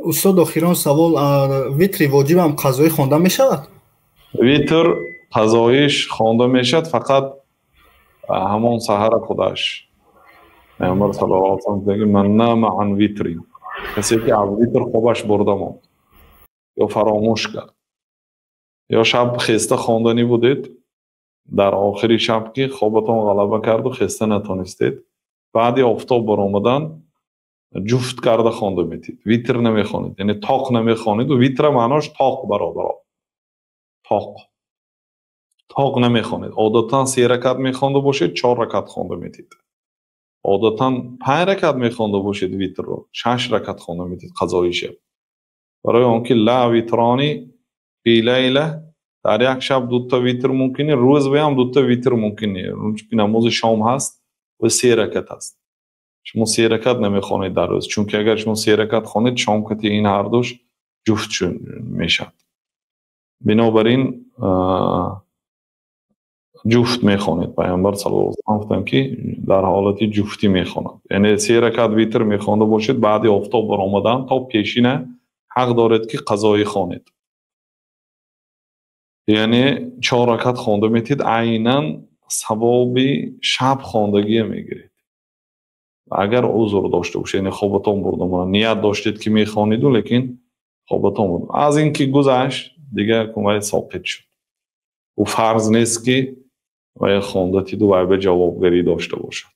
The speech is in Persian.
استاد آخران سوال، ویتری واجب هم قضایی خوانده می شود؟ ویتر قضایش خوانده می شد، فقط همون سحر خودش. پیامبر صلی الله علیه و سلم میگه من نام عن ویتری، کسی که از ویتر خوابش برده ماند یا فراموش کرد یا شب خسته خواندنی بودید، در آخری شب که خوابتان غلبه کرد و خسته نتونستید، بعد آفتاب برآمدن جفت کرده خوانده میتید. ویتر نمیخوانید، یعنی تاق نمیخوانید. و ویتر معناش تاق برادر، تاق نمیخوانید. عادتا 3 رکعت میخوانده باشید، 4 رکعت خوانده میتید. عادتا 5 رکعت میخوانده باشید ویتر رو، 6 رکعت خوانده میتید قضای شب. برای آنکه لا ویترانی فی لیله، در یک شب 2 تا ویتر ممکنه، روز به هم 2 تا ویتر ممکنه. چون نماز شام هست و 3 رکعت هست، شما 3 رکعت نمیخوانید در روز، چون که اگر شما 3 رکعت خوانید شام کتی این هر دوش جفت میشد. بنابراین جفت میخوانید. پیامبر صلی الله علیه و آله گفتن که در حالت جفتی میخوانند، یعنی 3 رکعت ویتر میخوانده باشید، بعد آفتاب برآمدن تا پیشینه حق دارید که قضایی خوانید، یعنی 4 رکعت خوانده میتید، عیناً ثواب شب خواندگی میگیرید. اگر عذر داشته باشید، یعنی خوابتان برده ماند، نیت داشتید که میخوانید لیکن خوابتان برده، از این که گذشت دیگه کمای ثابت شد و فرض نیست که و خواندتید و به جوابگری داشته باشد.